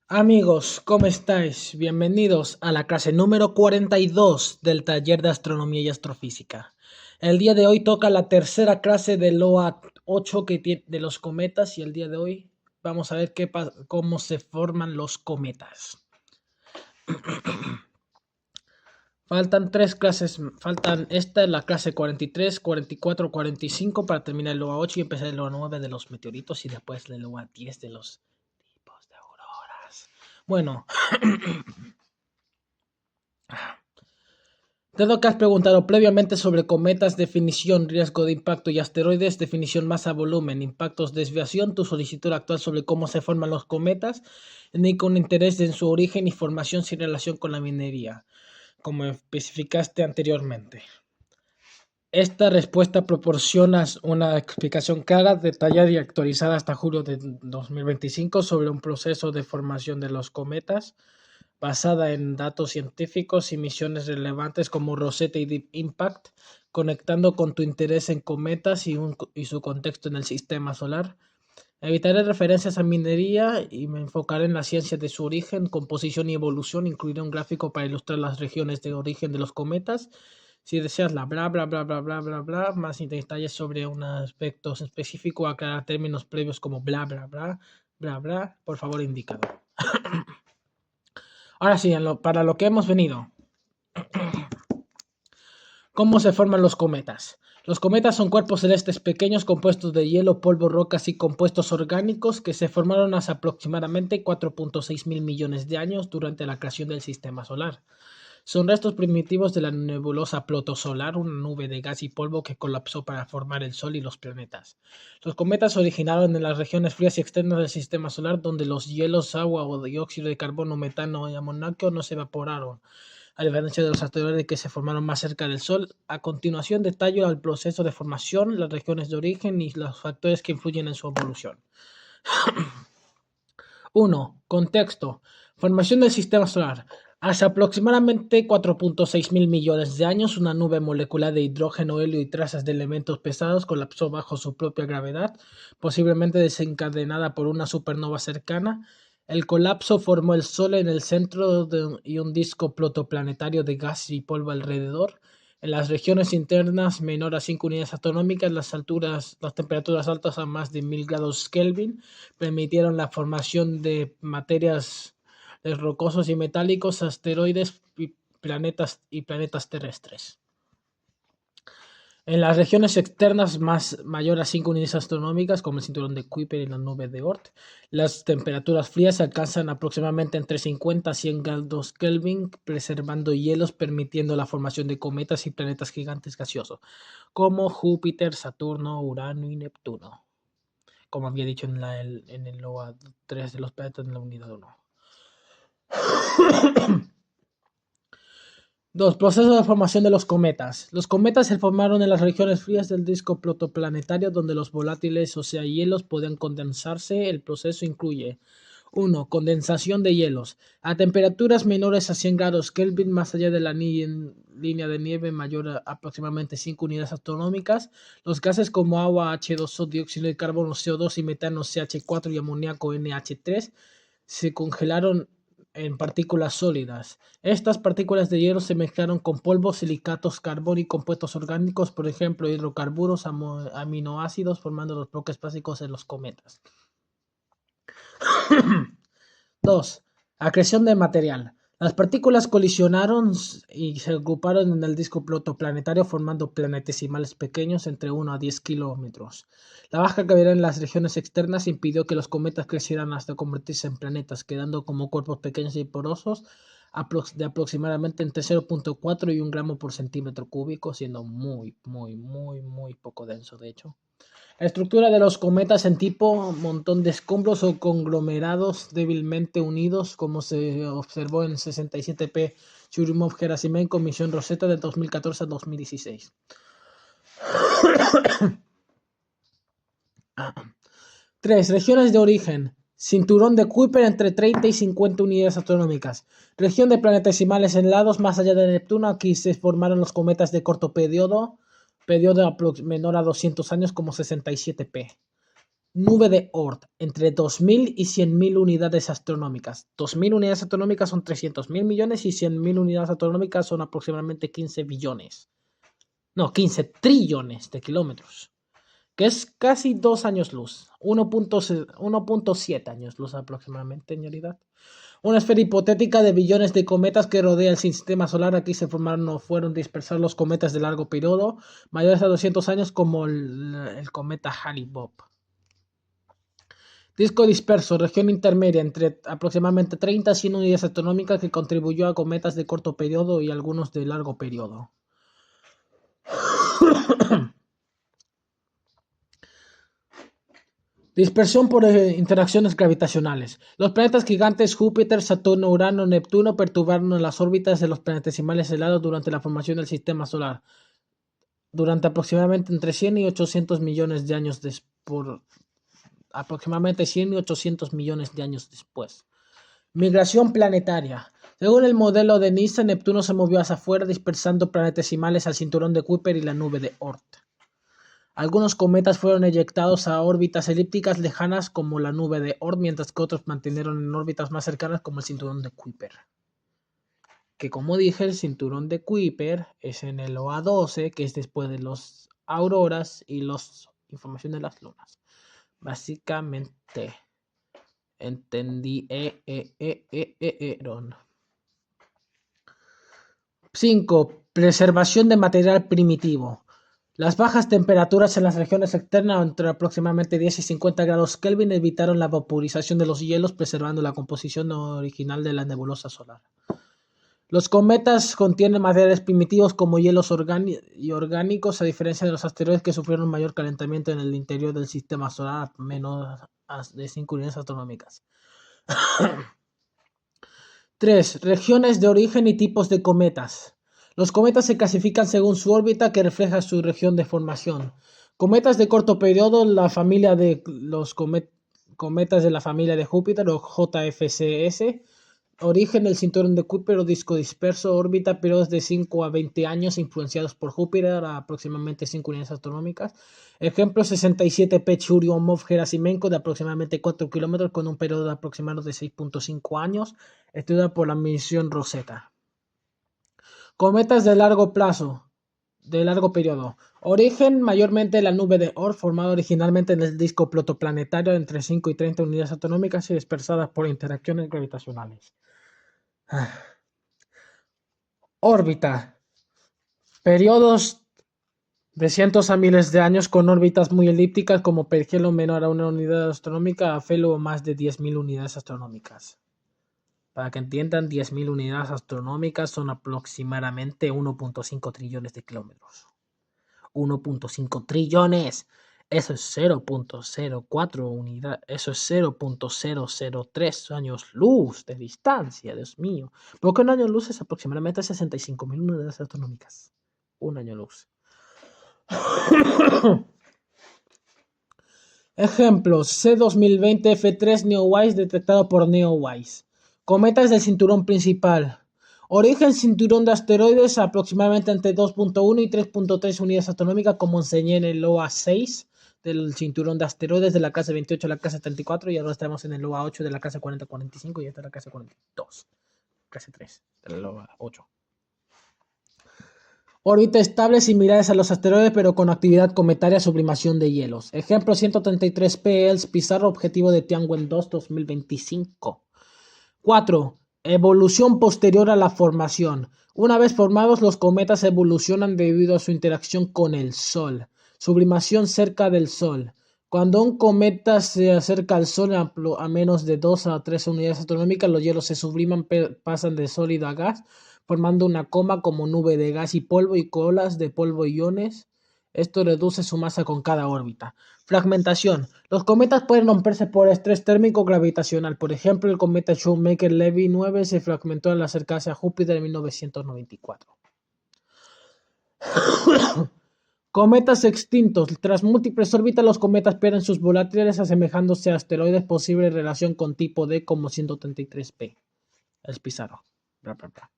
Amigos, ¿cómo estáis? Bienvenidos a la clase número 42 del taller de astronomía y astrofísica. El día de hoy toca la tercera clase del LOA 8 de los cometas y el día de hoy vamos a ver cómo se forman los cometas. Faltan tres clases, esta es la clase 43, 44, 45 para terminar el LOA 8 y empezar el LOA 9 de los meteoritos y después el LOA 10 de los tipos de auroras. Bueno, dado que has preguntado previamente sobre cometas, definición, riesgo de impacto y asteroides, definición, masa, volumen, impactos, desviación, tu solicitud actual sobre cómo se forman los cometas, ni con interés en su origen y formación sin relación con la minería, como especificaste anteriormente. Esta respuesta proporciona una explicación clara, detallada y actualizada hasta julio de 2025 sobre un proceso de formación de los cometas, basada en datos científicos y misiones relevantes como Rosetta y Deep Impact, conectando con tu interés en cometas y su contexto en el sistema solar. Evitaré referencias a minería y me enfocaré en la ciencia de su origen, composición y evolución. Incluiré un gráfico para ilustrar las regiones de origen de los cometas. Si deseas la bla bla bla bla bla bla bla, más detalles sobre un aspecto específico, aclarar términos previos como bla bla bla bla bla, por favor indicado. Ahora sí, para lo que hemos venido. ¿Cómo se forman los cometas? Los cometas son cuerpos celestes pequeños compuestos de hielo, polvo, rocas y compuestos orgánicos que se formaron hace aproximadamente 4.6 mil millones de años durante la creación del sistema solar. Son restos primitivos de la nebulosa protosolar, una nube de gas y polvo que colapsó para formar el Sol y los planetas. Los cometas se originaron en las regiones frías y externas del sistema solar, donde los hielos, agua o dióxido de carbono, metano y amoníaco no se evaporaron, a diferencia de los asteroides que se formaron más cerca del Sol. A continuación detallo el proceso de formación, las regiones de origen y los factores que influyen en su evolución. 1. Contexto. Formación del sistema solar. Hace aproximadamente 4.6 mil millones de años, una nube molecular de hidrógeno, helio y trazas de elementos pesados colapsó bajo su propia gravedad, posiblemente desencadenada por una supernova cercana. El colapso formó el Sol en el centro y un disco protoplanetario de gas y polvo alrededor. En las regiones internas menor a 5 unidades astronómicas, las temperaturas altas a más de 1000 grados Kelvin permitieron la formación de materias rocosos y metálicos, asteroides y planetas terrestres. En las regiones externas mayor a 5 unidades astronómicas, como el cinturón de Kuiper y la nube de Oort, las temperaturas frías alcanzan aproximadamente entre 50 a 100 grados Kelvin, preservando hielos, permitiendo la formación de cometas y planetas gigantes gaseosos, como Júpiter, Saturno, Urano y Neptuno, como había dicho en el LOA 3 de los planetas en la unidad 1. 2. Proceso de formación de los cometas. Los cometas se formaron en las regiones frías del disco protoplanetario, donde los volátiles, o sea, hielos, podían condensarse. El proceso incluye 1. Condensación de hielos. A temperaturas menores a 100 grados Kelvin, más allá de la línea de nieve mayor a aproximadamente 5 unidades astronómicas, los gases como agua, H2O, dióxido de carbono, CO2 y metano, CH4 y amoníaco, NH3, se congelaron en partículas sólidas. Estas partículas de hielo se mezclaron con polvo, silicatos, carbón y compuestos orgánicos, por ejemplo, hidrocarburos, aminoácidos, formando los bloques básicos de los cometas. 2. Acreción de material. Las partículas colisionaron y se agruparon en el disco protoplanetario formando planetesimales pequeños entre 1 a 10 kilómetros. La baja gravedad en las regiones externas impidió que los cometas crecieran hasta convertirse en planetas, quedando como cuerpos pequeños y porosos de aproximadamente entre 0.4 y 1 gramo por centímetro cúbico, siendo muy poco denso de hecho. La estructura de los cometas en tipo montón de escombros o conglomerados débilmente unidos, como se observó en 67P Churyumov-Gerasimenko misión Rosetta de 2014 a 2016. 3. Regiones de origen. Cinturón de Kuiper entre 30 y 50 unidades astronómicas. Región de planetesimales en lados más allá de Neptuno. Aquí se formaron los cometas de corto periodo menor a 200 años como 67P. Nube de Oort, entre 2.000 y 100.000 unidades astronómicas. 2.000 unidades astronómicas son 300.000 millones y 100.000 unidades astronómicas son aproximadamente 15 billones. No, 15 trillones de kilómetros, que es casi 2 años luz. 1.7 años luz aproximadamente en realidad. Una esfera hipotética de billones de cometas que rodea el sistema solar. Aquí se formaron o fueron dispersados los cometas de largo periodo, mayores a 200 años, como el cometa Hale-Bopp. Disco disperso, región intermedia entre aproximadamente 30 y 100 unidades astronómicas, que contribuyó a cometas de corto periodo y algunos de largo periodo. Dispersión por interacciones gravitacionales. Los planetas gigantes Júpiter, Saturno, Urano, Neptuno perturbaron las órbitas de los planetesimales helados durante la formación del sistema solar, durante aproximadamente entre 100 y 800 millones de años aproximadamente 100 y 800 millones de años después. Migración planetaria. Según el modelo de NISA, Neptuno se movió hacia afuera, dispersando planetesimales al cinturón de Kuiper y la nube de Oort. Algunos cometas fueron eyectados a órbitas elípticas lejanas como la nube de Oort, mientras que otros mantuvieron en órbitas más cercanas como el cinturón de Kuiper. Que, como dije, el cinturón de Kuiper es en el OA12, que es después de los auroras y las información de las lunas. Básicamente, entendí. 5. Preservación de material primitivo. Las bajas temperaturas en las regiones externas, entre aproximadamente 10 y 50 grados Kelvin, evitaron la vaporización de los hielos, preservando la composición original de la nebulosa solar. Los cometas contienen materiales primitivos como hielos orgánicos, a diferencia de los asteroides, que sufrieron mayor calentamiento en el interior del sistema solar, a menos de 5 unidades astronómicas. 3. Regiones de origen y tipos de cometas. Los cometas se clasifican según su órbita, que refleja su región de formación. Cometas de corto periodo, la familia de los cometas de la familia de Júpiter o JFCS. Origen del cinturón de Kuiper o disco disperso. Órbita, periodos de 5 a 20 años, influenciados por Júpiter, a aproximadamente 5 unidades astronómicas. Ejemplo: 67P Churyumov-Gerasimenko, de aproximadamente 4 kilómetros, con un periodo aproximado de 6.5 años. Estudiada por la misión Rosetta. Cometas de largo periodo. Origen mayormente la nube de Oort, formada originalmente en el disco protoplanetario entre 5 y 30 unidades astronómicas y dispersadas por interacciones gravitacionales. Órbita. Periodos de cientos a miles de años, con órbitas muy elípticas, como perigelo menor a una unidad astronómica, afelo más de 10.000 unidades astronómicas. Para que entiendan, 10.000 unidades astronómicas son aproximadamente 1.5 trillones de kilómetros. 1.5 trillones. Eso es 0.04 unidad. Eso es 0.003 años luz de distancia, Dios mío. Porque un año luz es aproximadamente 65.000 unidades astronómicas. Un año luz. Ejemplos: C2020 F3 Neowise, detectado por Neowise. Cometas del cinturón principal. Origen: cinturón de asteroides, aproximadamente entre 2.1 y 3.3 unidades astronómicas, como enseñé en el OA6 del cinturón de asteroides, de la clase 28 a la clase 34, y ahora estamos en el OA8 de la clase 40-45 y esta es la clase 42, clase 3 del OA8. Órbita estable, similares a los asteroides, pero con actividad cometaria, sublimación de hielos. Ejemplo: 133P Els Pizarro, objetivo de Tianwen 2 2025. 4. Evolución posterior a la formación. Una vez formados, los cometas evolucionan debido a su interacción con el Sol. Sublimación cerca del Sol. Cuando un cometa se acerca al Sol a menos de 2 a 3 unidades astronómicas, los hielos se subliman, pasan de sólido a gas, formando una coma como nube de gas y polvo y colas de polvo y iones. Esto reduce su masa con cada órbita. Fragmentación. Los cometas pueden romperse por estrés térmico gravitacional. Por ejemplo, el cometa Shoemaker-Levy 9 se fragmentó al acercarse a Júpiter en 1994. Cometas extintos. Tras múltiples órbitas, los cometas pierden sus volátiles, asemejándose a asteroides. Posible relación con tipo D, como 133P. Els Pizarro. Bla, bla, bla.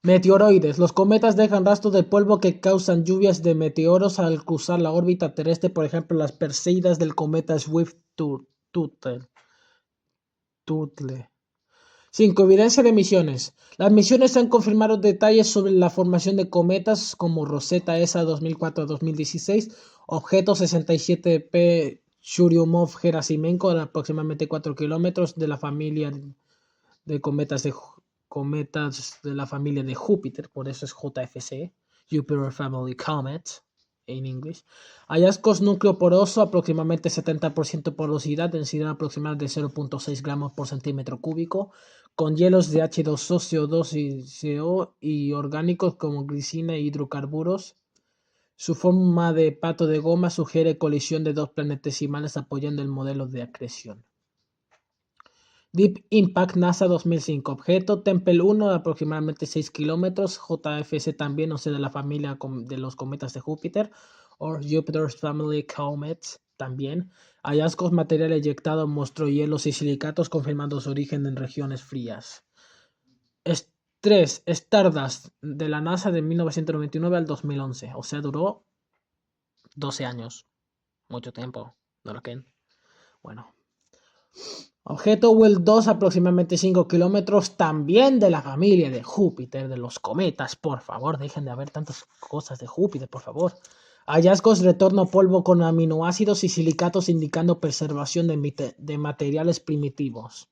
Meteoroides. Los cometas dejan rastros de polvo que causan lluvias de meteoros al cruzar la órbita terrestre, por ejemplo, las Perseidas del cometa Swift-Tuttle. 5. Evidencia de misiones. Las misiones han confirmado detalles sobre la formación de cometas como Rosetta ESA 2004-2016, objeto 67P Churyumov-Gerasimenko de aproximadamente 4 kilómetros de la familia de cometas de la familia de Júpiter, por eso es JFC, Jupiter Family Comet en inglés. Hallazgos núcleo poroso, aproximadamente 70% porosidad, densidad aproximada de 0.6 gramos por centímetro cúbico, con hielos de H2O, CO2 y CO y orgánicos como glicina e hidrocarburos. Su forma de pato de goma sugiere colisión de dos planetesimales apoyando el modelo de acreción. Deep Impact NASA 2005. Objeto Tempel 1 de aproximadamente 6 kilómetros. JFC también, o sea, de la familia de los cometas de Júpiter. O Jupiter's Family Comets también. Hallazgos material eyectado mostró hielos y silicatos confirmando su origen en regiones frías. 3. Stardust de la NASA de 1999 al 2011. O sea, duró 12 años. Mucho tiempo. ¿No lo creen? Bueno. Objeto Will 2, aproximadamente 5 kilómetros, también de la familia de Júpiter, de los cometas. Por favor, dejen de haber tantas cosas de Júpiter, por favor. Hallazgos, retorno polvo con aminoácidos y silicatos indicando preservación de materiales primitivos.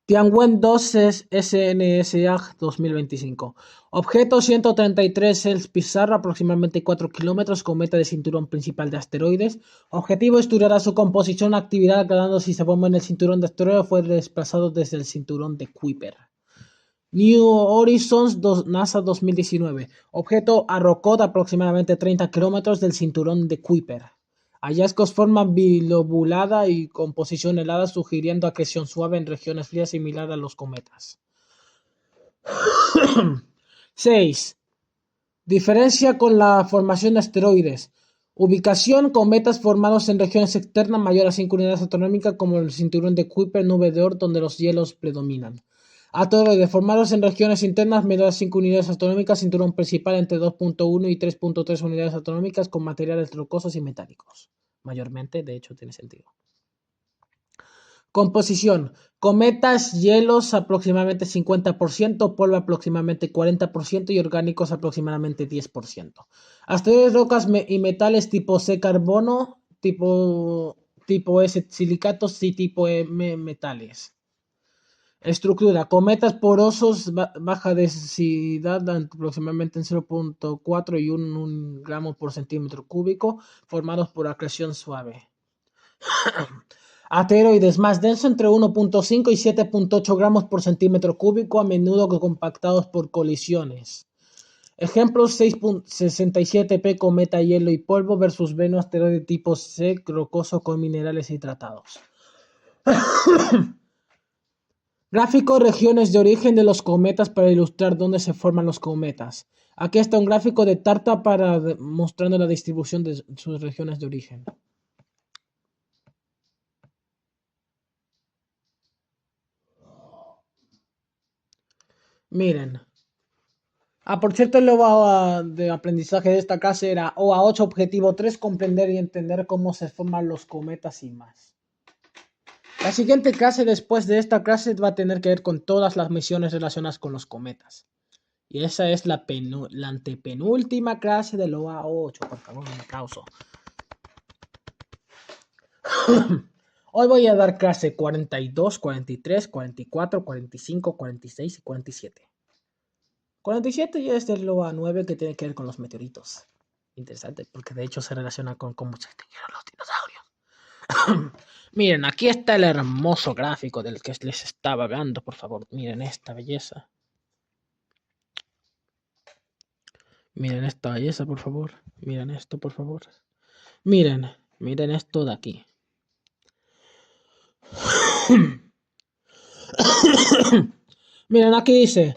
Tianwen 2 SNSA 2025. Objeto 133 Els Pizarro, aproximadamente 4 kilómetros, cometa de cinturón principal de asteroides. Objetivo estudiará su composición, actividad, aclarando si se forma en el cinturón de asteroides o fue desplazado desde el cinturón de Kuiper. New Horizons NASA 2019. Objeto Arrokoth, aproximadamente 30 kilómetros del cinturón de Kuiper. Hallazgos forma bilobulada y composición helada, sugiriendo acreción suave en regiones frías similar a los cometas. 6. Diferencia con la formación de asteroides. Ubicación: cometas formados en regiones externas mayor a 5 unidades astronómicas como el cinturón de Kuiper, nube de Oort, donde los hielos predominan. Asteroides formados en regiones internas menor a 5 unidades astronómicas, cinturón principal entre 2.1 y 3.3 unidades astronómicas con materiales rocosos y metálicos. Mayormente, de hecho, tiene sentido. Composición: cometas, hielos aproximadamente 50%, polvo aproximadamente 40% y orgánicos aproximadamente 10%. Asteroides, rocas y metales tipo C carbono, tipo S silicatos y tipo M metales. Estructura: cometas porosos, baja densidad, aproximadamente en 0.4 y 1 gramo por centímetro cúbico, formados por acreción suave. Asteroides más denso, entre 1.5 y 7.8 gramos por centímetro cúbico, a menudo compactados por colisiones. Ejemplos: 6.67P cometa hielo y polvo versus Venus asteroide tipo C rocoso con minerales hidratados. Gráfico: regiones de origen de los cometas para ilustrar dónde se forman los cometas. Aquí está un gráfico de Tarta mostrando la distribución de sus regiones de origen. Miren. Por cierto, el OA de aprendizaje de esta clase era OA 8, objetivo 3, comprender y entender cómo se forman los cometas y más. La siguiente clase después de esta clase va a tener que ver con todas las misiones relacionadas con los cometas. Y esa es la antepenúltima clase del OA 8. Por favor, un aplauso. Hoy voy a dar clase 42, 43, 44, 45, 46 y 47. 47 ya es del OA 9 que tiene que ver con los meteoritos. Interesante, porque de hecho se relaciona con cómo se extinguieron los dinosaurios. Miren, aquí está el hermoso gráfico del que les estaba hablando, por favor. Miren esta belleza. Miren esta belleza, por favor. Miren esto, por favor. Miren esto de aquí. Miren, aquí dice,